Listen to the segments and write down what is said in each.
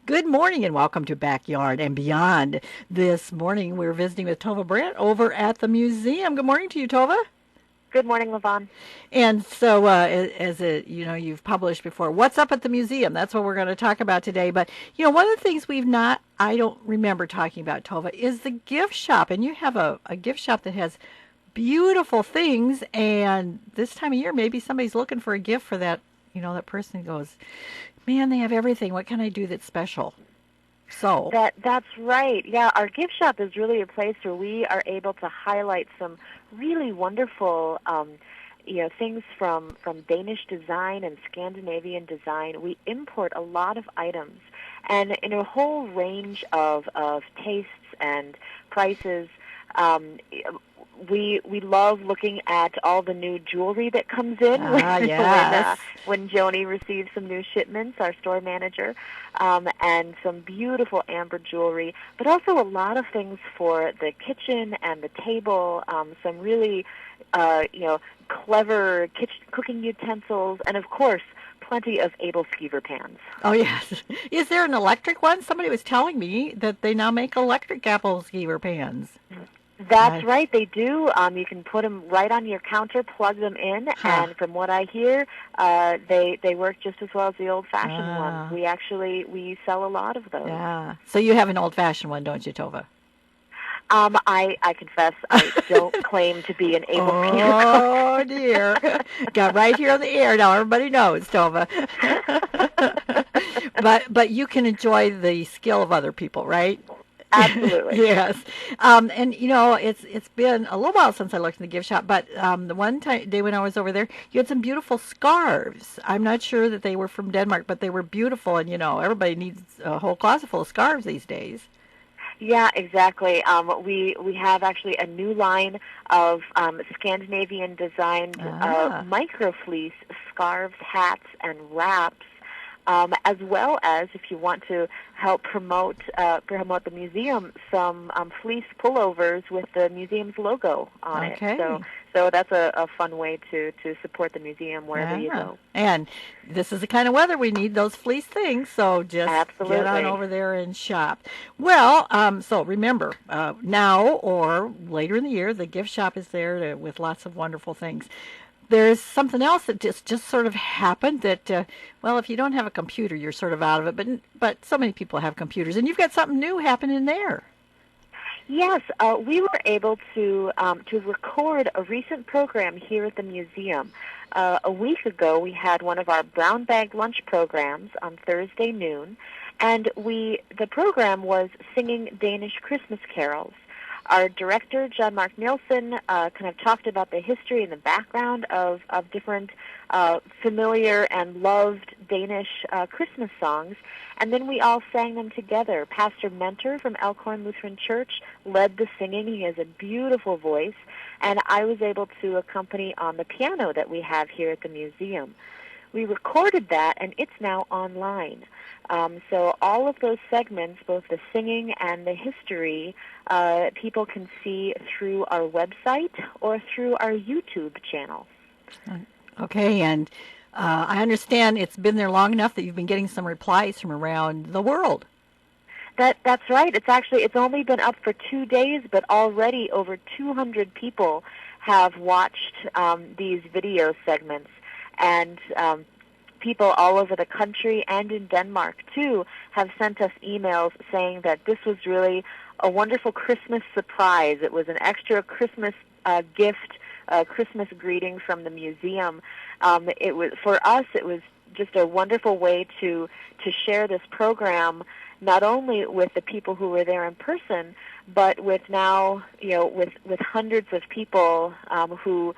Good morning and welcome to Backyard and Beyond. This morning we're visiting with Tova Brandt over at the museum. Good morning to you, Tova. Good morning, Levon. And so, you've published before. What's up at the museum? That's what we're going to talk about today. But one of the things I don't remember talking about, Tova, is the gift shop. And you have a gift shop that has beautiful things. And this time of year, maybe somebody's looking for a gift for that. That person goes, man, they have everything. What can I do that's special? So, That's right. Yeah, our gift shop is really a place where we are able to highlight some really wonderful, things from Danish design and Scandinavian design. We import a lot of items, and in a whole range of tastes and prices. Um, we love looking at all the new jewelry that comes in yes. when Joni receives some new shipments, our store manager, and some beautiful amber jewelry, but also a lot of things for the kitchen and the table. Some really clever cooking utensils, and of course plenty of Able skeever pans. Oh, yes. Is there an electric one? Somebody was telling me that they now make electric apple skeever pans. That's right, they do. You can put them right on your counter, plug them in, Huh. and from what I hear, they work just as well as the old-fashioned ones. We sell a lot of those. Yeah. So you have an old-fashioned one, don't you, Tova? I confess I don't claim to be an able skeever Oh, cook. dear. Got right here on the air now. Everybody knows, Tova. But you can enjoy the skill of other people, right? Absolutely. Yes. And it's been a little while since I looked in the gift shop, but the one day when I was over there, you had some beautiful scarves. I'm not sure that they were from Denmark, but they were beautiful, and everybody needs a whole closet full of scarves these days. Yeah, exactly. We have actually a new line of Scandinavian designed Ah. microfleece scarves, hats, and wraps. As well as, if you want to help promote the museum, some fleece pullovers with the museum's logo on it. So Okay. so that's a fun way to support the museum wherever you Yeah. go. And this is the kind of weather we need, those fleece things. So just get on Absolutely. over there and shop. Well, so remember, now or later in the year, the gift shop is there with lots of wonderful things. There's something else that just sort of happened that, well, if you don't have a computer, you're sort of out of it. But so many people have computers, and you've got something new happening there. Yes, we were able to record a recent program here at the museum. A week ago, we had one of our brown bag lunch programs on Thursday noon, and the program was singing Danish Christmas carols. Our director, John Mark Nielsen, kind of talked about the history and the background of different familiar and loved Danish Christmas songs, and then we all sang them together. Pastor Mentor from Elkhorn Lutheran Church led the singing. He has a beautiful voice, and I was able to accompany on the piano that we have here at the museum. We recorded that, and it's now online. So all of those segments, both the singing and the history, people can see through our website or through our YouTube channel. Okay, and I understand it's been there long enough that you've been getting some replies from around the world. That's right. It's only been up for 2 days, but already over 200 people have watched these video segments, and people all over the country and in Denmark too have sent us emails saying that this was really a wonderful Christmas surprise. It was an extra Christmas gift, Christmas greeting from the museum. It was for us. It was just a wonderful way to share this program not only with the people who were there in person, but with now with hundreds of people who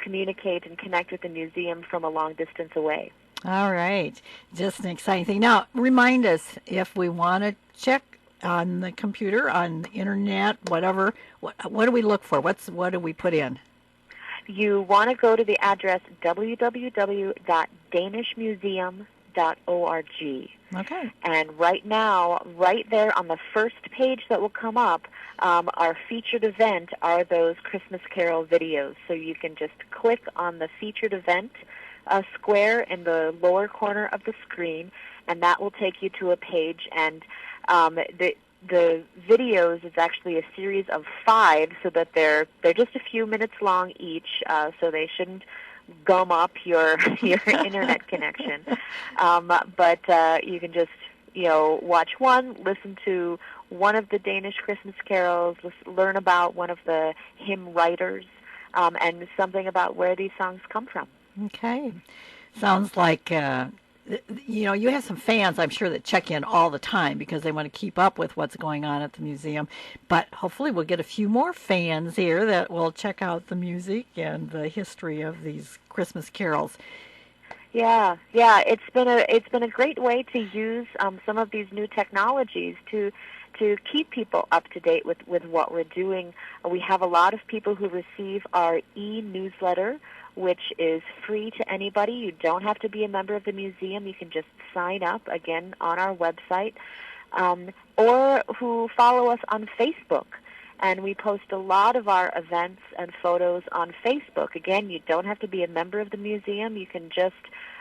communicate and connect with the museum from a long distance away. All right, just an exciting thing. Now, remind us if we want to check on the computer, on the internet, whatever. What do we look for? What do we put in? You want to go to the address www.danishmuseum.org. Okay. And right now, right there on the first page that will come up, our featured event are those Christmas Carol videos. So you can just click on the featured event square in the lower corner of the screen, and that will take you to a page. And the videos is actually a series of 5, so that they're just a few minutes long each, so they shouldn't gum up your your internet connection. But you can just watch one, listen to one of the Danish Christmas carols, learn about one of the hymn writers, and something about where these songs come from. Okay. Sounds like, you have some fans, I'm sure, that check in all the time because they want to keep up with what's going on at the museum. But hopefully we'll get a few more fans here that will check out the music and the history of these Christmas carols. Yeah. It's been a great way to use some of these new technologies to keep people up to date with what we're doing. We have a lot of people who receive our e-newsletter, which is free to anybody. You don't have to be a member of the museum. You can just sign up, again, on our website, or who follow us on Facebook. And we post a lot of our events and photos on Facebook. Again, you don't have to be a member of the museum. You can just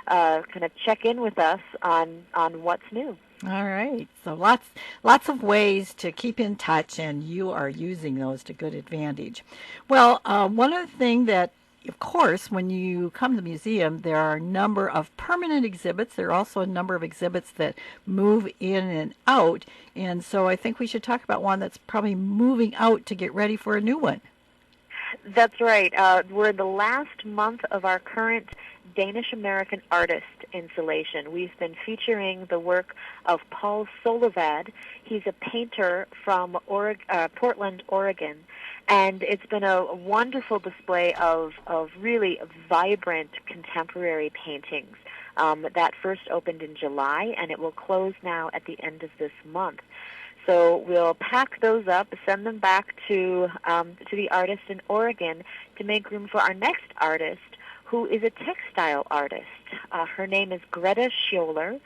kind of check in with us on what's new. All right. So lots of ways to keep in touch, and you are using those to good advantage. Well, one of the things that, of course, when you come to the museum, there are a number of permanent exhibits. There are also a number of exhibits that move in and out. And so I think we should talk about one that's probably moving out to get ready for a new one. That's right. We're in the last month of our current Danish-American artist installation. We've been featuring the work of Paul Solivad. He's a painter from Portland, Oregon. And it's been a wonderful display of really vibrant contemporary paintings. That first opened in July, and it will close now at the end of this month. So we'll pack those up, send them back to the artist in Oregon to make room for our next artist, who is a textile artist. Her name is Greta Scholer.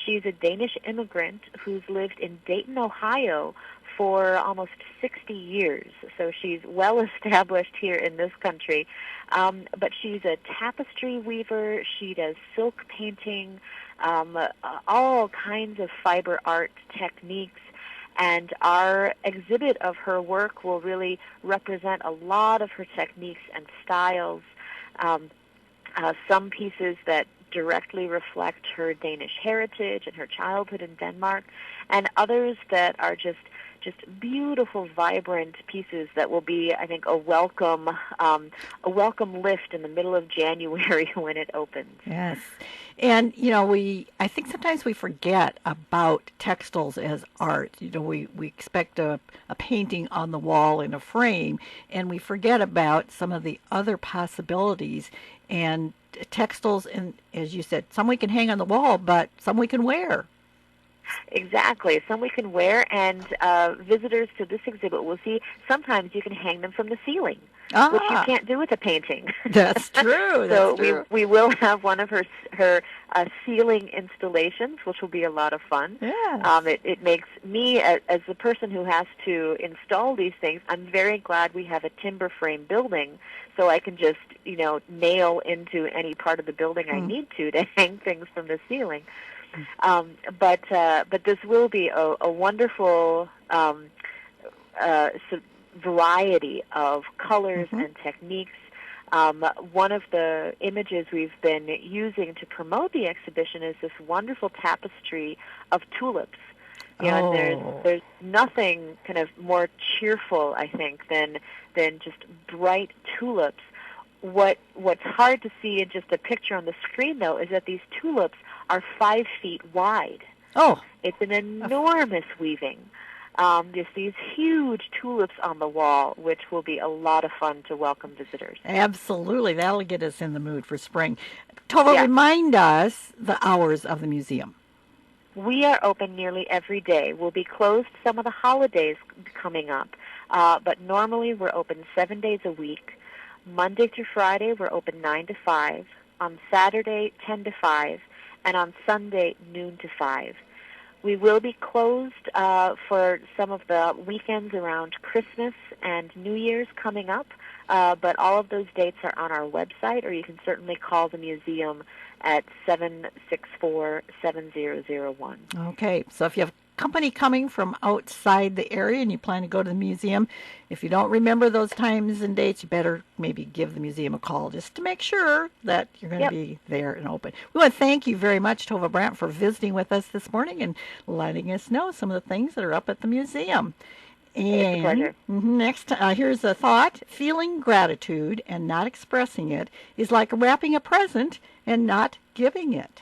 She's a Danish immigrant who's lived in Dayton, Ohio for almost 60 years. So she's well established here in this country. But she's a tapestry weaver. She does silk painting, all kinds of fiber art techniques. And our exhibit of her work will really represent a lot of her techniques and styles. Some pieces that directly reflect her Danish heritage and her childhood in Denmark, and others that are just beautiful, vibrant pieces that will be, I think, a welcome lift in the middle of January when it opens. Yes. And, I think sometimes we forget about textiles as art. We expect a painting on the wall in a frame, and we forget about some of the other possibilities. And textiles, and as you said, some we can hang on the wall, but some we can wear. Exactly. Some we can wear, and visitors to this exhibit will see sometimes you can hang them from the ceiling, which you can't do with a painting. That's true. So we will have one of her ceiling installations, which will be a lot of fun. Yes. It makes me, as the person who has to install these things, I'm very glad we have a timber frame building, so I can just nail into any part of the building I need to hang things from the ceiling. But this will be a wonderful variety of colors and techniques. One of the images we've been using to promote the exhibition is this wonderful tapestry of tulips. And there's nothing kind of more cheerful, I think, than just bright tulips. What's hard to see in just a picture on the screen, though, is that these tulips are 5 feet wide. Oh. It's an enormous weaving. There's these huge tulips on the wall, which will be a lot of fun to welcome visitors. Absolutely. That'll get us in the mood for spring. Tova, remind us the hours of the museum. We are open nearly every day. We'll be closed some of the holidays coming up, but normally we're open 7 days a week. Monday through Friday, we're open 9 to 5. On Saturday, 10 to 5. And on Sunday, noon to 5. We will be closed for some of the weekends around Christmas and New Year's coming up, but all of those dates are on our website, or you can certainly call the museum at 764-7001. Okay, so if you have company coming from outside the area and you plan to go to the museum, if you don't remember those times and dates, you better maybe give the museum a call just to make sure that you're going to Yep. be there and open. We want to thank you very much, Tova Brandt, for visiting with us this morning and letting us know some of the things that are up at the museum. It's a pleasure. Next, here's a thought. Feeling gratitude and not expressing it is like wrapping a present and not giving it.